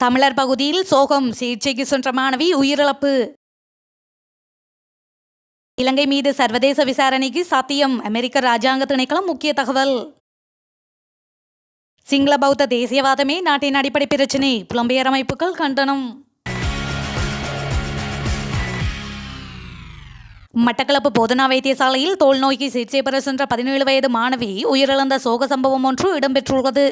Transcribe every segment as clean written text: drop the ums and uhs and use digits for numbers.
தமிழர் பகுதியில் சோகம், சிகிச்சைக்கு சென்ற மாணவி உயிரிழப்பு. இலங்கை மீது சர்வதேச விசாரணைக்கு சாத்தியம், அமெரிக்க ராஜாங்க திணைக்களம் முக்கிய தகவல். சிங்கள பௌத்த தேசியவாதமே நாட்டின் அடிப்படை பிரச்சினை, புலம்பெயர் அமைப்புகள் கண்டனம். மட்டக்களப்பு போதனா வைத்தியசாலையில் தோல் நோய்க்கு சிகிச்சை பெற சென்ற 17 வயது மாணவி உயிரிழந்த சோக சம்பவம் ஒன்று இடம்பெற்றுள்ளது.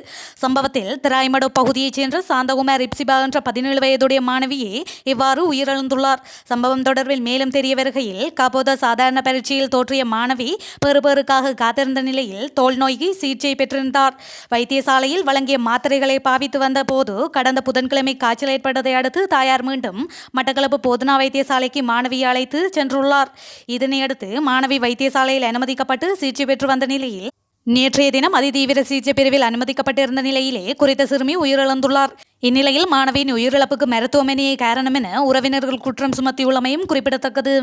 சம்பவத்தில் திராய்மடு பகுதியைச் சேர்ந்த சாந்தகுமார் இப்சிபா என்ற 17 வயதுடைய மாணவியே இவ்வாறு உயிரிழந்துள்ளார். சம்பவம் தொடர்பில் மேலும் தெரிய வருகையில், காப்போத சாதாரண பரீட்சையில் தோற்றிய மாணவி பெறுபேறுக்காக காத்திருந்த நிலையில் தோல் நோய்க்கு சிகிச்சை பெற்றிருந்தார். வைத்தியசாலையில் வழங்கிய மாத்திரைகளை பாவித்து வந்த போது கடந்த புதன்கிழமை காய்ச்சல் ஏற்பட்டதை அடுத்து தாயார் மீண்டும் மட்டக்களப்பு போதனா வைத்தியசாலைக்கு மாணவியை அழைத்து சென்றுள்ளார். இதனையடுத்து மாணவி வைத்தியசாலையில் அனுமதிக்கப்பட்டு சிகிச்சை பெற்று வந்த நிலையில் நேற்றைய தினம் அதிதீவிர சிகிச்சை பிரிவில் அனுமதிக்கப்பட்டிருந்த நிலையிலே குறித்த சிறுமி உயிரிழந்துள்ளார். இந்நிலையில் மாணவியின் உயிரிழப்புக்கு மருத்துவமனையே காரணம் என உறவினர்கள் குற்றம் சுமத்தியுள்ளமையும் குறிப்பிடத்தக்கது.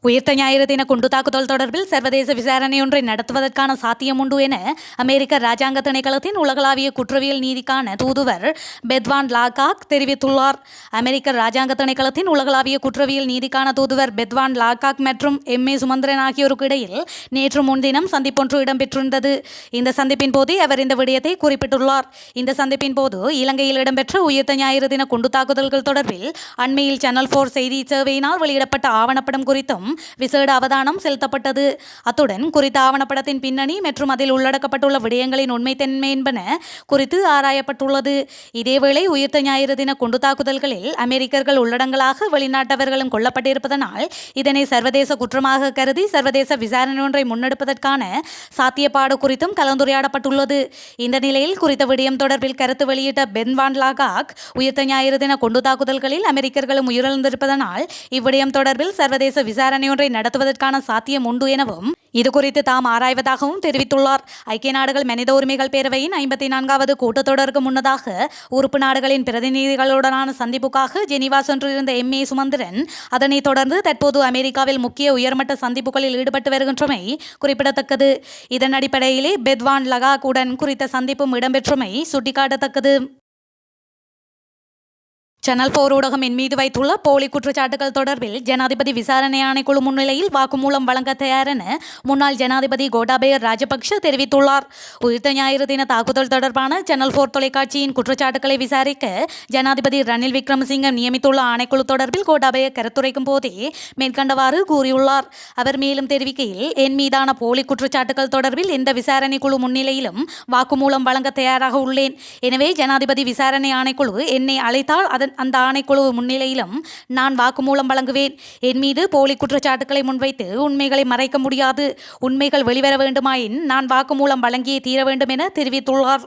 உயிர்த்த ஞாயிறு தின குண்டு தாக்குதல் தொடர்பில் சர்வதேச விசாரணையொன்றை நடத்துவதற்கான சாத்தியம் உண்டு என அமெரிக்க ராஜாங்க திணைக்களத்தின் உலகளாவிய குற்றவியல் நீதிக்கான தூதுவர் பெத்வான் லாகாக் தெரிவித்துள்ளார். அமெரிக்க ராஜாங்க திணைக்களத்தின் உலகளாவிய குற்றவியல் நீதிக்கான தூதுவர் பெத்வான் லாகாக் மற்றும் எம்.ஏ. சுமந்திரன் ஆகியோருக்கு இடையில் நேற்று முன்தினம் சந்திப்பொன்று இடம்பெற்றிருந்தது. இந்த சந்திப்பின் போது அவர் இந்த விடயத்தை குறிப்பிட்டுள்ளார். இந்த சந்திப்பின் போது இலங்கையில் இடம்பெற்ற உயிர்த்த ஞாயிறு தின குண்டு தாக்குதல்கள் தொடர்பில் அண்மையில் சேனல் 4 செய்தி சேவையினால் வெளியிடப்பட்ட ஆவணப்படம் குறித்தும் விசேட அவதானம் செலுத்தப்பட்டது. அத்துடன் குறித்த ஆவணப்படத்தின் பின்னணி மற்றும் அதில் உள்ளடக்கப்பட்டுள்ள விடயங்களின் உண்மைத்தன்மை என்பன குறித்து ஆராயப்பட்டுள்ளது. இதேவேளை உயிர்த்த ஞாயிறு தின குண்டு தாக்குதல்களில் அமெரிக்கர்கள் உள்ளடங்கலாக வெளிநாட்டவர்களும் கொல்லப்பட்டிருப்பதனால் இதனை சர்வதேச குற்றமாக கருதி சர்வதேச விசாரணை ஒன்றை முன்னெடுப்பதற்கான சாத்தியப்பாடு குறித்தும் கலந்துரையாடப்பட்டுள்ளது. இந்த நிலையில் குறித்த விடயம் தொடர்பில் கருத்து வெளியிட்ட பெத்வான் லாகாக், உயிர்த்த ஞாயிறு தின குண்டு தாக்குதல்களில் அமெரிக்கர்களும் உயிரிழந்திருப்பதனால் இவ்விடயம் தொடர்பில் சர்வதேச விசாரணை ஒன்றை நடத்துவதற்கான சாத்தியம் உண்டு எனவும் இதுகுறித்து தாம் ஆராய்வதாகவும் தெரிவித்துள்ளார். ஐக்கிய நாடுகள் மனித உரிமைகள் பேரவையின் 54வது கூட்டத்தொடருக்கு முன்னதாக உறுப்பு நாடுகளின் பிரதிநிதிகளுடனான சந்திப்புக்காக ஜெனீவா சென்றிருந்த எம்.ஏ. சுமந்திரன் அதனைத் தொடர்ந்து தற்போது அமெரிக்காவில் முக்கிய உயர்மட்ட சந்திப்புகளில் ஈடுபட்டு வருகின்றமை குறிப்பிடத்தக்கது. இதன் அடிப்படையிலே பெத்வான் லகாக்குடன் குறித்த சந்திப்பும் இடம்பெற்றமை சுட்டிக்காட்டத்தக்கது. சேனல் 4 ஊடகம் என் மீது வைத்துள்ள போலி குற்றச்சாட்டுகள் தொடர்பில் ஜனாதிபதி விசாரணை ஆணைக்குழு முன்னிலையில் வாக்குமூலம் வழங்க தயார் என முன்னாள் ஜனாதிபதி கோட்டாபய ராஜபக்ஷ தெரிவித்துள்ளார். உயிர்த்த ஞாயிறு தின தாக்குதல் தொடர்பான சேனல் 4 தொலைக்காட்சியின் குற்றச்சாட்டுகளை விசாரிக்க ஜனாதிபதி ரணில் விக்ரமசிங்க நியமித்துள்ள ஆணைக்குழு தொடர்பில் கோட்டாபய கருத்துரைக்கும் போதே மேற்கண்டவாறு கூறியுள்ளார். அவர் மேலும் தெரிவிக்கையில், என் மீதான போலி குற்றச்சாட்டுகள் தொடர்பில் எந்த விசாரணை குழு முன்னிலையிலும் வாக்குமூலம் வழங்க தயாராக உள்ளேன். எனவே ஜனாதிபதி விசாரணை ஆணைக்குழு என்னை அழைத்தால் அந்த ஆணைக்குழு முன்னிலையிலும் நான் வாக்குமூலம் வழங்குவேன். என் மீது போலி குற்றச்சாட்டுக்களை முன்வைத்து உண்மைகளை மறைக்க முடியாது. உண்மைகள் வெளிவர வேண்டுமாயின் நான் வாக்குமூலம் வழங்கியே தீர வேண்டும் என தெரிவித்துள்ளார்.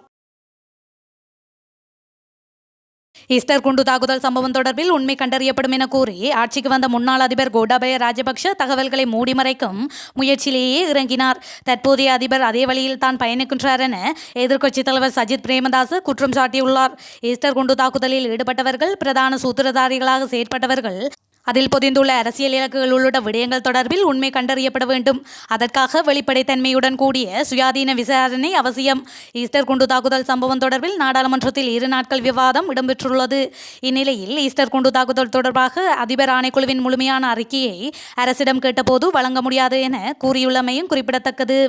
ஈஸ்டர் குண்டு தாக்குதல் சம்பவம் தொடர்பில் உண்மை கண்டறியப்படும் என கூறி ஆட்சிக்கு வந்த முன்னாள் அதிபர் கோட்டாபய ராஜபக்ஷ தகவல்களை மூடி மறைக்கும் முயற்சியிலேயே இறங்கினார். தற்போதைய அதிபர் அதே வழியில் தான் பயணிக்கின்றார் என எதிர்க்கட்சித் தலைவர் சஜித் பிரேமதாச குற்றம் சாட்டியுள்ளார். ஈஸ்டர் குண்டு தாக்குதலில் ஈடுபட்டவர்கள் பிரதான சூத்திரதாரிகளாக செயற்பட்டவர்கள், அதில் பொதிந்துள்ள அரசியல் இலக்குகள் உள்ளிட்ட விடயங்கள் தொடர்பில் உண்மை கண்டறியப்பட வேண்டும். அதற்காக வெளிப்படைத்தன்மையுடன் கூடிய சுயாதீன விசாரணை அவசியம். ஈஸ்டர் குண்டு தாக்குதல் சம்பவம் தொடர்பில் நாடாளுமன்றத்தில் 2 நாட்கள் விவாதம் இடம்பெற்றுள்ளது. இந்நிலையில் ஈஸ்டர் குண்டு தாக்குதல் தொடர்பாக அதிபர் ஆணைக்குழுவின் முழுமையான அறிக்கையை அரசிடம் கேட்டபோது வழங்க முடியாது என கூறியுள்ளமையும் குறிப்பிடத்தக்கது.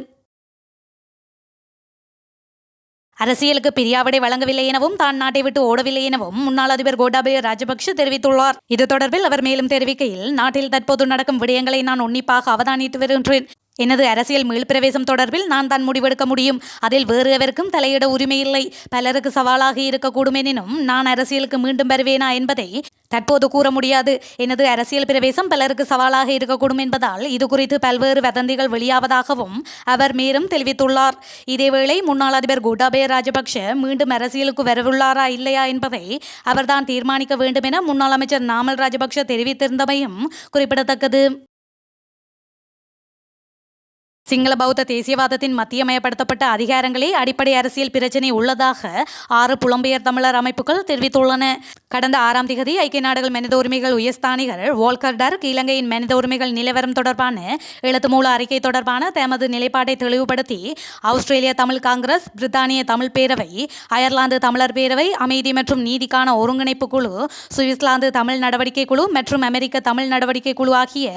அரசியலுக்கு பிரியாவிடை வழங்கவில்லை எனவும் தான் நாட்டை விட்டு ஓடவில்லை எனவும் முன்னாள் அதிபர் கோட்டாபய ராஜபக்ஷ தெரிவித்துள்ளார். இது தொடர்பில் அவர் மேலும் தெரிவிக்கையில், நாட்டில் தற்போது நடக்கும் விடயங்களை நான் உன்னிப்பாக அவதானித்து வருகின்றேன். எனது அரசியல் மீள்பிரவேசம் தொடர்பில் நான் தான் முடிவெடுக்க முடியும். அதில் வேறு எவருக்கும் தலையிட உரிமை இல்லை. பலருக்கு சவாலாக இருக்கக்கூடும் எனினும் நான் அரசியலுக்கு மீண்டும் வருவேனா என்பதை தற்போது கூற முடியாது. எனது அரசியல் பிரவேசம் பலருக்கு சவாலாக இருக்கக்கூடும் என்பதால் இது குறித்து பல்வேறு வதந்திகள் வெளியாவதாகவும் அவர் மேலும் தெரிவித்துள்ளார். இதேவேளை முன்னாள் அதிபர் கோட்டாபய ராஜபக்ஷ மீண்டும் அரசியலுக்கு வரவுள்ளாரா இல்லையா என்பதை அவர்தான் தீர்மானிக்க வேண்டும் என முன்னாள் அமைச்சர் நாமல் ராஜபக்ஷ தெரிவித்திருந்தமையும் குறிப்பிடத்தக்கது. சிங்கள பௌத்த தேசியவாதத்தின் மத்தியமயப்படுத்தப்பட்ட அதிகாரங்களே அடிப்படை அரசியல் பிரச்சினை உள்ளதாக 6 புலம்பெயர் தமிழர் அமைப்புகள் தெரிவித்துள்ளன. கடந்த 6ஆம் திகதி ஐக்கிய நாடுகள் மனித உரிமைகள் உயர்ஸ்தானிகர் வோல்கர் டர்க் இலங்கையின் மனித உரிமைகள் நிலவரம் தொடர்பான எழுத்துமூல அறிக்கை தொடர்பான தமது நிலைப்பாட்டை தெளிவுபடுத்தி ஆஸ்திரேலிய தமிழ் காங்கிரஸ், பிரித்தானிய தமிழ் பேரவை, அயர்லாந்து தமிழர் பேரவை, அமைதி மற்றும் நீதிக்கான ஒருங்கிணைப்பு குழு, சுவிட்சர்லாந்து தமிழ் நடவடிக்கை குழு மற்றும் அமெரிக்க தமிழ் நடவடிக்கை குழு ஆகிய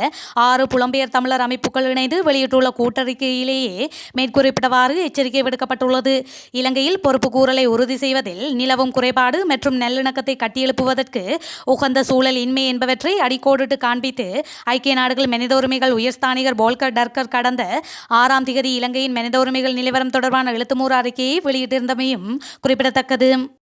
6 புலம்பெயர் தமிழர் அமைப்புகள் இணைந்து வெளியிட்டுள்ள கூட்டறிக்கையிலேயே மேற்குறிப்பிட்டவாறு எச்சரிக்கை விடுக்கப்பட்டுள்ளது. இலங்கையில் பொறுப்புக்கூறலை உறுதி செய்வதில் நிலவும் குறைபாடு மற்றும் நல்லிணக்கத்தை கட்டியெழுப்புவதற்கு உகந்த சூழல் இன்மை என்பவற்றை அடிக்கோடிட்டு காண்பித்து ஐக்கிய நாடுகள் மனித உரிமைகள் உயர்ஸ்தானிகர் வோல்கர் டர்க் கடந்த 6ஆம் திகதி இலங்கையின் மனித உரிமைகள் நிலவரம் தொடர்பான எழுத்துமூல அறிக்கையை வெளியிட்டிருந்தமையும் குறிப்பிடத்தக்கது.